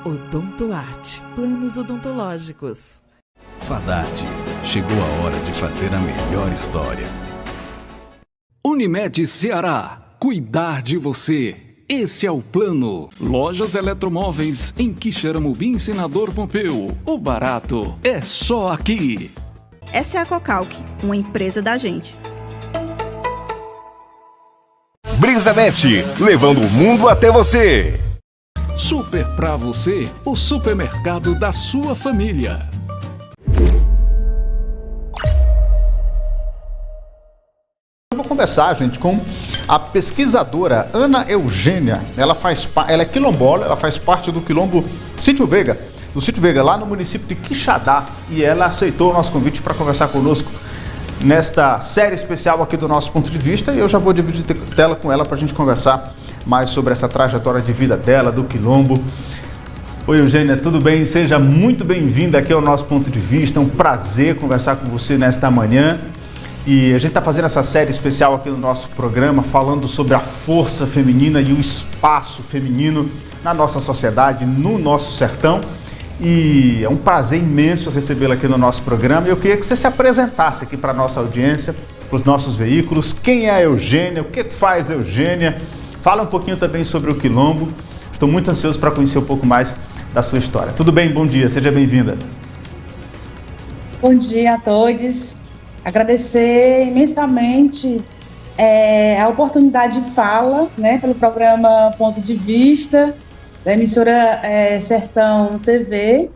Odontoarte, planos odontológicos. Fadarte, chegou a hora de fazer a melhor história. Unimed Ceará, cuidar de você. Esse é o plano. Lojas Eletromóveis em Quixeramobim, Senador Pompeu. O barato é só aqui. Essa é a Cocalc, uma empresa da gente. Brisanet, levando o mundo até você. Super pra você, o supermercado da sua família. Eu vou conversar, gente, com a pesquisadora Ana Eugênia. Ela é quilombola, ela faz parte do quilombo Sítio Veiga, lá no município de Quixadá. E ela aceitou o nosso convite para conversar conosco nesta série especial aqui do Nosso Ponto de Vista. E eu já vou dividir tela com ela para a gente conversar mais sobre essa trajetória de vida dela, do quilombo. Oi, Eugênia, tudo bem? Seja muito bem-vinda aqui ao Nosso Ponto de Vista. É um prazer conversar com você nesta manhã. E a gente está fazendo essa série especial aqui no nosso programa, falando sobre a força feminina e o espaço feminino na nossa sociedade, no nosso sertão. E é um prazer imenso recebê-la aqui no nosso programa. E eu queria que você se apresentasse aqui para a nossa audiência, para os nossos veículos. Quem é a Eugênia? O que faz a Eugênia? Fala um pouquinho também sobre o quilombo. Estou muito ansioso para conhecer um pouco mais da sua história. Tudo bem? Bom dia, seja bem-vinda. Bom dia a todos. Agradecer imensamente a oportunidade de fala, pelo programa Ponto de Vista, da emissora Sertão TV.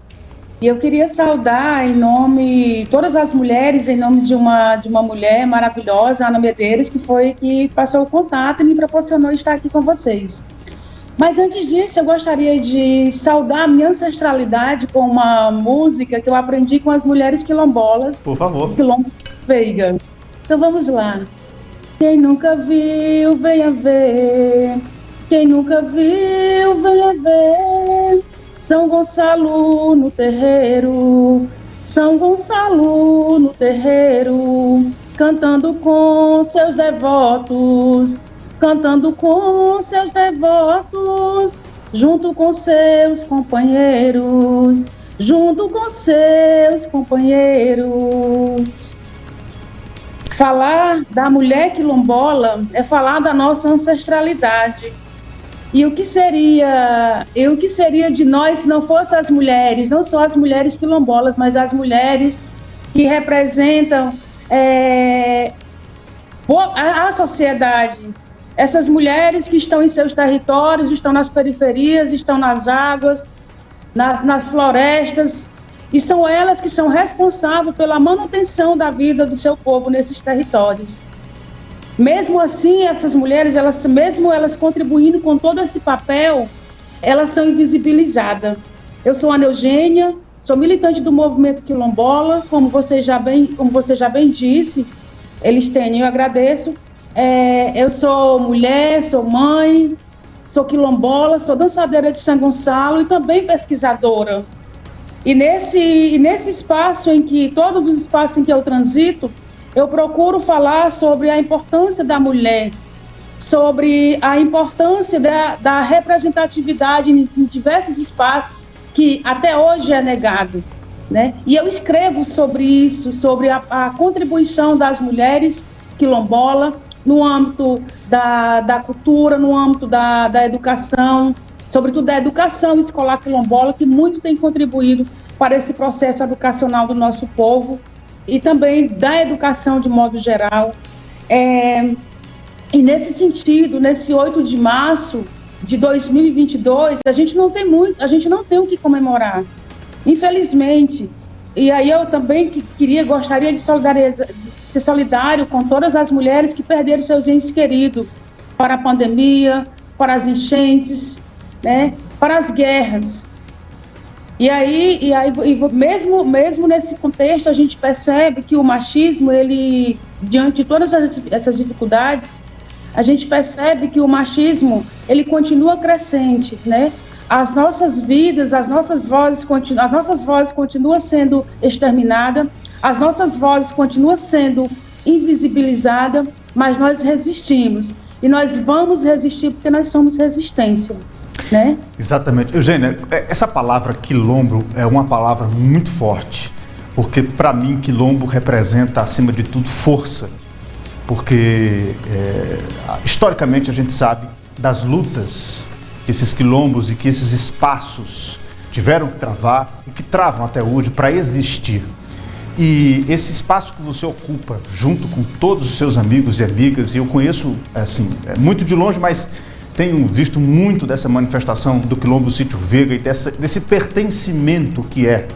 E eu queria saudar em nome, todas as mulheres, em nome de uma mulher maravilhosa, Ana Medeiros, que passou o contato e me proporcionou estar aqui com vocês. Mas antes disso, eu gostaria de saudar a minha ancestralidade com uma música que eu aprendi com as mulheres quilombolas. Por favor. Quilombo Veiga. Então vamos lá. Quem nunca viu, venha ver. Quem nunca viu, venha ver. São Gonçalo no terreiro, São Gonçalo no terreiro, cantando com seus devotos, cantando com seus devotos, junto com seus companheiros, junto com seus companheiros. Falar da mulher quilombola é falar da nossa ancestralidade. E o que seria de nós se não fossem as mulheres, não só as mulheres quilombolas, mas as mulheres que representam a sociedade. Essas mulheres que estão em seus territórios, estão nas periferias, estão nas águas, nas florestas, e são elas que são responsáveis pela manutenção da vida do seu povo nesses territórios. Mesmo assim, essas mulheres, mesmo elas contribuindo com todo esse papel, elas são invisibilizadas. Eu sou Ana Eugênia, sou militante do movimento quilombola, como você já bem disse, Elistênia, eu agradeço. Eu sou mulher, sou mãe, sou quilombola, sou dançadeira de São Gonçalo e também pesquisadora. E nesse espaço todos os espaços em que eu transito, eu procuro falar sobre a importância da mulher, sobre a importância da representatividade em diversos espaços que até hoje é negado, E eu escrevo sobre isso, sobre a contribuição das mulheres quilombola no âmbito da cultura, no âmbito da educação, sobretudo da educação escolar quilombola, que muito tem contribuído para esse processo educacional do nosso povo, e também da educação de modo geral. E nesse sentido, nesse 8 de março de 2022, a gente não tem o que comemorar, infelizmente. E aí eu também gostaria de ser solidário com todas as mulheres que perderam seus entes queridos para a pandemia, para as enchentes, para as guerras. E mesmo nesse contexto, a gente percebe que o machismo, diante de todas essas dificuldades, a gente percebe que o machismo, ele continua crescente, As nossas vidas, as nossas vozes continuam sendo exterminadas, as nossas vozes continuam sendo invisibilizadas, mas nós resistimos. E nós vamos resistir porque nós somos resistência. né? Exatamente. Eugênia, essa palavra quilombo é uma palavra muito forte, porque para mim quilombo representa, acima de tudo, força, porque historicamente a gente sabe das lutas que esses quilombos e que esses espaços tiveram que travar e que travam até hoje para existir. E esse espaço que você ocupa junto com todos os seus amigos e amigas, e eu conheço assim, muito de longe, mas tenho visto muito dessa manifestação do Quilombo Sítio Veiga e desse pertencimento que é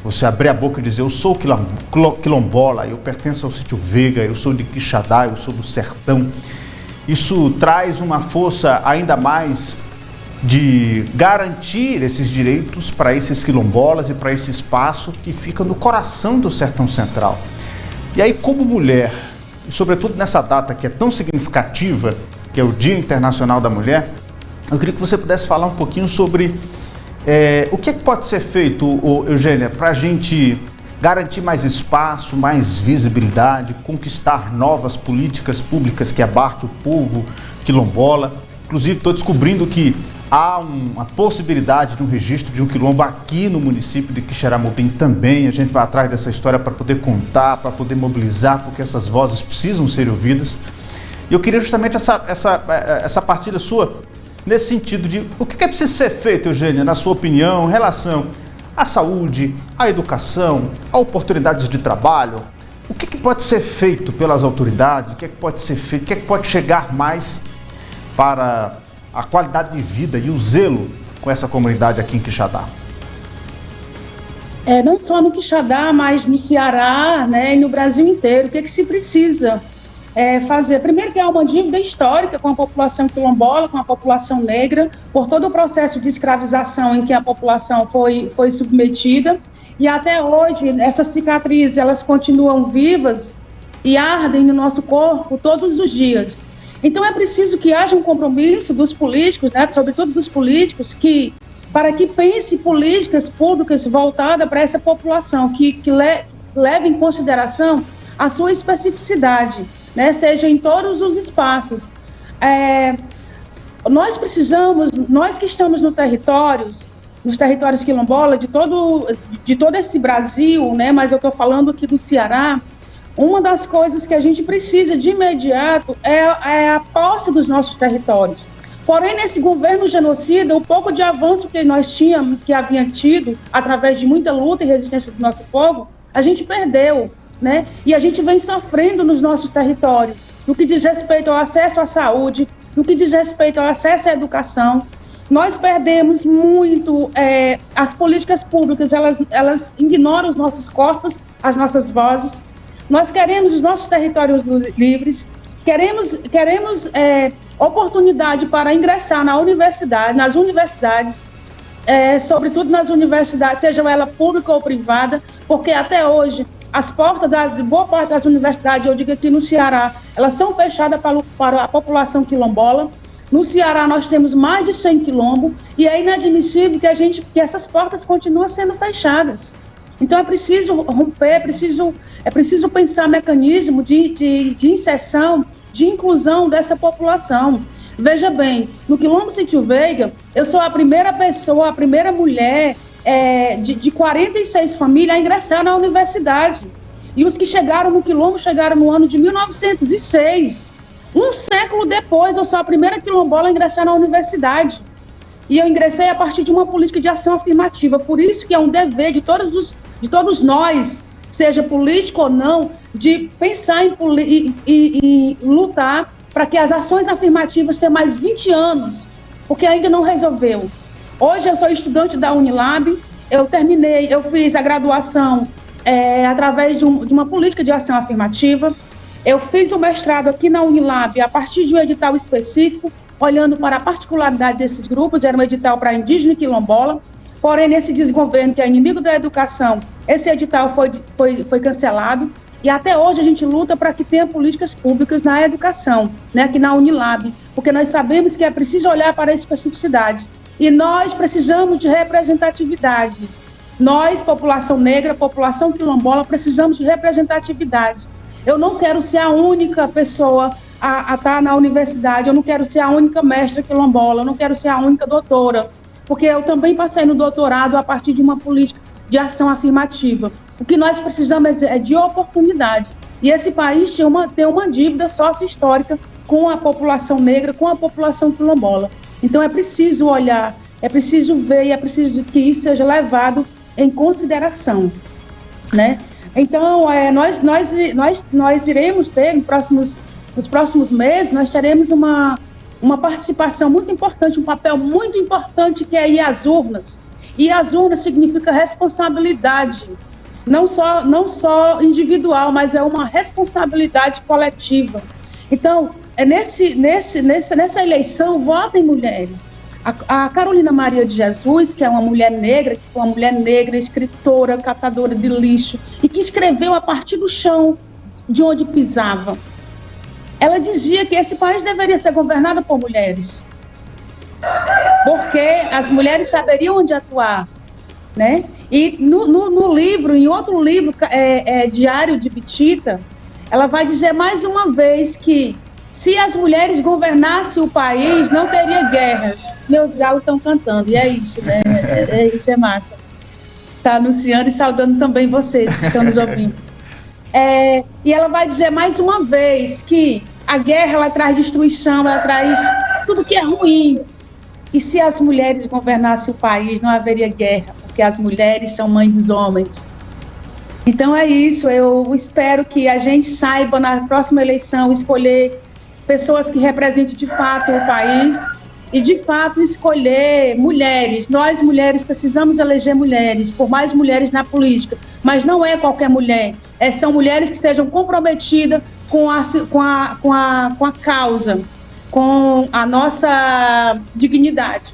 você abrir a boca e dizer: eu sou quilombola, eu pertenço ao Sítio Veiga, eu sou de Quixadá, eu sou do sertão. Isso traz uma força ainda mais de garantir esses direitos para esses quilombolas e para esse espaço que fica no coração do Sertão Central. E aí, como mulher, e sobretudo nessa data que é tão significativa, que é o Dia Internacional da Mulher, eu queria que você pudesse falar um pouquinho sobre o que é que pode ser feito, Eugênia, para a gente garantir mais espaço, mais visibilidade, conquistar novas políticas públicas que abarquem o povo quilombola. Inclusive, estou descobrindo que há uma possibilidade de um registro de um quilombo aqui no município de Quixeramobim também. A gente vai atrás dessa história para poder contar, para poder mobilizar, porque essas vozes precisam ser ouvidas. E eu queria justamente essa partilha sua nesse sentido de o que é preciso ser feito, Eugênia, na sua opinião, em relação à saúde, à educação, a oportunidades de trabalho. O que pode ser feito pelas autoridades? O que pode ser feito? O que pode chegar mais para a qualidade de vida e o zelo com essa comunidade aqui em Quixadá? Não só no Quixadá, mas no Ceará, né, e no Brasil inteiro. O que se precisa fazer? Primeiro, que há uma dívida histórica com a população quilombola, com a população negra, por todo o processo de escravização em que a população foi submetida. E até hoje, essas cicatrizes, elas continuam vivas e ardem no nosso corpo todos os dias. Então é preciso que haja um compromisso dos políticos, né, sobretudo dos políticos, para que pense políticas públicas voltadas para essa população, que leve em consideração a sua especificidade, né, seja em todos os espaços. Nós que estamos nos territórios quilombola, de todo esse Brasil, né, mas eu estou falando aqui do Ceará. Uma das coisas que a gente precisa de imediato é a posse dos nossos territórios. Porém, nesse governo genocida, o pouco de avanço que nós tínhamos, que havia tido, através de muita luta e resistência do nosso povo, a gente perdeu, né? E a gente vem sofrendo nos nossos territórios, no que diz respeito ao acesso à saúde, no que diz respeito ao acesso à educação. Nós perdemos muito, as políticas públicas, elas ignoram os nossos corpos, as nossas vozes. Nós queremos os nossos territórios livres, queremos oportunidade para ingressar nas universidades, sobretudo nas universidades, sejam elas públicas ou privadas, porque até hoje as portas de boa parte das universidades, eu digo aqui no Ceará, elas são fechadas para a população quilombola. No Ceará nós temos mais de 100 quilombos e é inadmissível que essas portas continuem sendo fechadas. Então é preciso romper, é preciso pensar mecanismo de inserção, de inclusão dessa população. Veja bem, no Quilombo Sítio Veiga, eu sou a primeira pessoa, a primeira mulher de 46 famílias a ingressar na universidade. E os que chegaram no Quilombo chegaram no ano de 1906. Um século depois, eu sou a primeira quilombola a ingressar na universidade. E eu ingressei a partir de uma política de ação afirmativa. Por isso que é um dever de todos nós, seja político ou não, de pensar em lutar para que as ações afirmativas tenham mais 20 anos, porque ainda não resolveu. Hoje eu sou estudante da Unilab, eu fiz a graduação através de uma política de ação afirmativa. Eu fiz o mestrado aqui na Unilab a partir de um edital específico, olhando para a particularidade desses grupos, era um edital para indígena e quilombola. Porém, nesse desgoverno que é inimigo da educação, esse edital foi cancelado. E até hoje a gente luta para que tenha políticas públicas na educação, né, aqui na Unilab, porque nós sabemos que é preciso olhar para as especificidades. E nós precisamos de representatividade. Nós, população negra, população quilombola, precisamos de representatividade. Eu não quero ser a única pessoa a estar na universidade, eu não quero ser a única mestra quilombola, eu não quero ser a única doutora, porque eu também passei no doutorado a partir de uma política de ação afirmativa. O que nós precisamos é de oportunidade. E esse país tem uma dívida sócio-histórica com a população negra, com a população quilombola. Então é preciso olhar, é preciso ver e é preciso que isso seja levado em consideração, né? Então, nós iremos ter, nos próximos meses, nós teremos uma participação muito importante, um papel muito importante, que é ir às urnas. E as urnas significa responsabilidade, não só individual, mas é uma responsabilidade coletiva. Então, nessa eleição, votem mulheres. A Carolina Maria de Jesus, que é uma mulher negra, que foi uma mulher negra, escritora, catadora de lixo, e que escreveu a partir do chão de onde pisava. Ela dizia que esse país deveria ser governado por mulheres, porque as mulheres saberiam onde atuar, né? E no livro, em outro livro, Diário de Bitita, ela vai dizer mais uma vez que se as mulheres governassem o país, não teria guerras. Meus galos estão cantando, e é isso, né? Isso é massa. Está anunciando e saudando também vocês que estão nos ouvindo. E ela vai dizer mais uma vez que a guerra, ela traz destruição, ela traz tudo que é ruim. E se as mulheres governassem o país, não haveria guerra, porque as mulheres são mães dos homens. Então é isso, eu espero que a gente saiba, na próxima eleição, escolher pessoas que representem de fato o país e de fato escolher mulheres. Nós mulheres precisamos eleger mulheres, por mais mulheres na política, mas não é qualquer mulher, são mulheres que sejam comprometidas com a causa, com a nossa dignidade.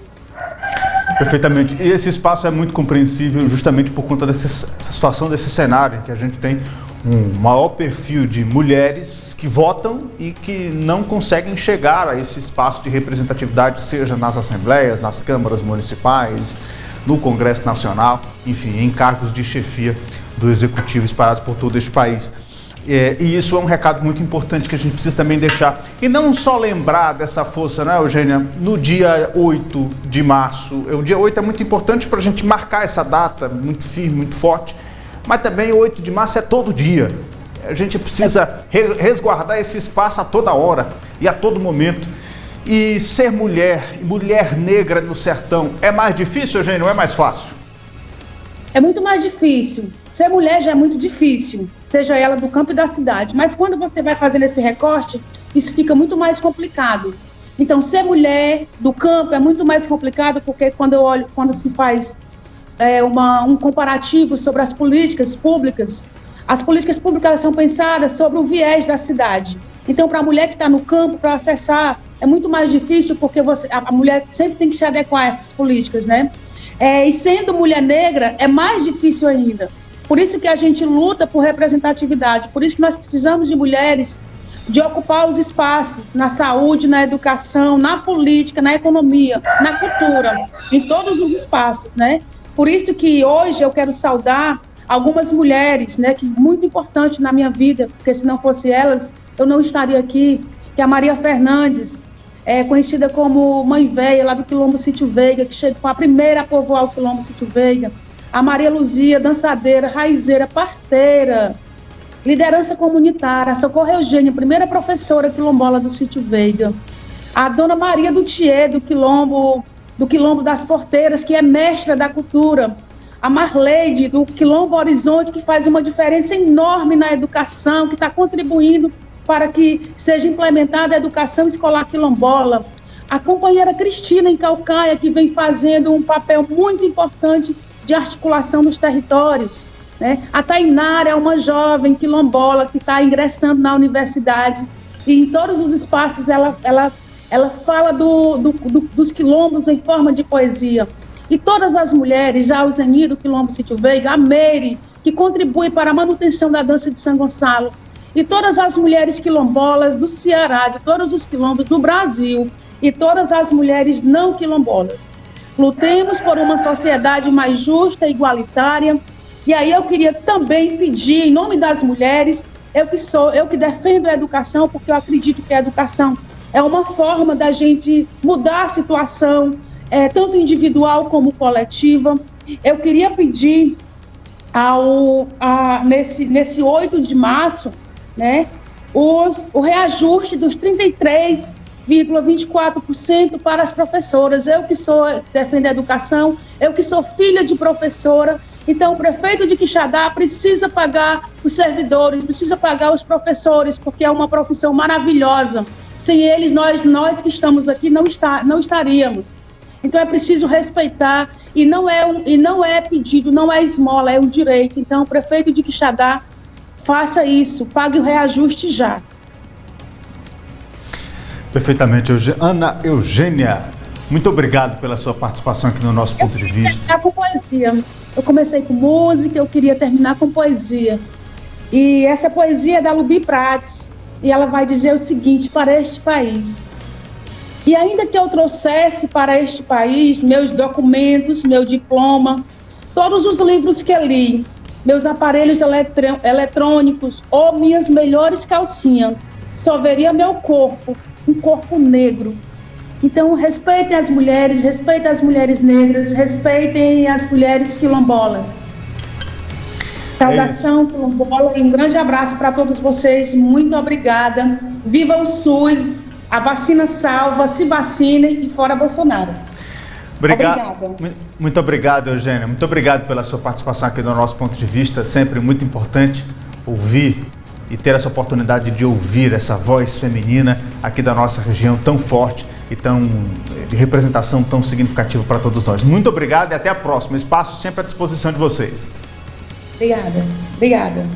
Perfeitamente. E esse espaço é muito compreensível justamente por conta dessa situação, desse cenário, que a gente tem um maior perfil de mulheres que votam e que não conseguem chegar a esse espaço de representatividade, seja nas assembleias, nas câmaras municipais, no Congresso Nacional, enfim, em cargos de chefia do Executivo espalhados por todo este país. E isso é um recado muito importante que a gente precisa também deixar. E não só lembrar dessa força, né, Eugênia? No dia 8 de março, o dia 8 é muito importante para a gente marcar essa data, muito firme, muito forte, mas também o 8 de março é todo dia. A gente precisa resguardar esse espaço a toda hora e a todo momento. E ser mulher, e mulher negra no sertão, é mais difícil, Eugênia, ou é mais fácil? É muito mais difícil. Ser mulher já é muito difícil, seja ela do campo e da cidade. Mas quando você vai fazendo esse recorte, isso fica muito mais complicado. Então, ser mulher do campo é muito mais complicado, porque quando se faz um comparativo sobre as políticas públicas são pensadas sobre o viés da cidade. Então, para a mulher que está no campo, para acessar, é muito mais difícil, porque a mulher sempre tem que se adequar a essas políticas, né? E sendo mulher negra, é mais difícil ainda. Por isso que a gente luta por representatividade, por isso que nós precisamos de mulheres de ocupar os espaços na saúde, na educação, na política, na economia, na cultura, em todos os espaços, né? Por isso que hoje eu quero saudar algumas mulheres, né, que é muito importante na minha vida, porque se não fosse elas, eu não estaria aqui, que é a Maria Fernandes, conhecida como Mãe Véia, lá do Quilombo Sítio Veiga, que chegou a primeira a povoar o Quilombo Sítio Veiga, a Maria Luzia, dançadeira, raizeira, parteira, liderança comunitária, a Socorro Eugênia, primeira professora quilombola do Sítio Veiga, a Dona Maria do Thier, do Quilombo das Porteiras, que é mestra da cultura, a Marleide, do Quilombo Horizonte, que faz uma diferença enorme na educação, que está contribuindo para que seja implementada a educação escolar quilombola, a companheira Cristina, em Calcaia, que vem fazendo um papel muito importante de articulação nos territórios, né? A Tainara é uma jovem quilombola que está ingressando na universidade e em todos os espaços ela fala dos quilombos em forma de poesia. E todas as mulheres, já o Zeni do Quilombo Sítio Veiga, a Meire, que contribui para a manutenção da dança de São Gonçalo, e todas as mulheres quilombolas do Ceará, de todos os quilombos do Brasil, e todas as mulheres não quilombolas. Lutemos por uma sociedade mais justa e igualitária. E aí eu queria também pedir, em nome das mulheres, eu que defendo a educação, porque eu acredito que a educação é uma forma da gente mudar a situação, tanto individual como coletiva. Eu queria pedir nesse 8 de março, né, o reajuste dos 33,24% para as professoras. Eu que defendo a educação, eu que sou filha de professora, então o prefeito de Quixadá precisa pagar os servidores, precisa pagar os professores, porque é uma profissão maravilhosa. Sem eles, nós que estamos aqui não estaríamos. Então é preciso respeitar, e não é pedido, não é esmola, é um direito. Então o prefeito de Quixadá, faça isso, pague o reajuste já. Perfeitamente. Ana Eugênia, muito obrigado pela sua participação aqui no nosso ponto de vista. Com poesia. Eu comecei com música, eu queria terminar com poesia. E essa poesia é da Lubi Prates, e ela vai dizer o seguinte: para este país. E ainda que eu trouxesse para este país meus documentos, meu diploma, todos os livros que li, meus aparelhos eletrônicos ou minhas melhores calcinhas, só veria meu corpo, um corpo negro. Então, respeitem as mulheres negras, respeitem as mulheres quilombolas. Saudação quilombola e um grande abraço para todos vocês. Muito obrigada. Viva o SUS, a vacina salva, se vacinem e fora Bolsonaro. Obrigada. Muito obrigado, Eugênia. Muito obrigado pela sua participação aqui no nosso ponto de vista. Sempre muito importante ouvir e ter essa oportunidade de ouvir essa voz feminina aqui da nossa região tão forte e de representação tão significativa para todos nós. Muito obrigado e até a próxima. Espaço sempre à disposição de vocês. Obrigada.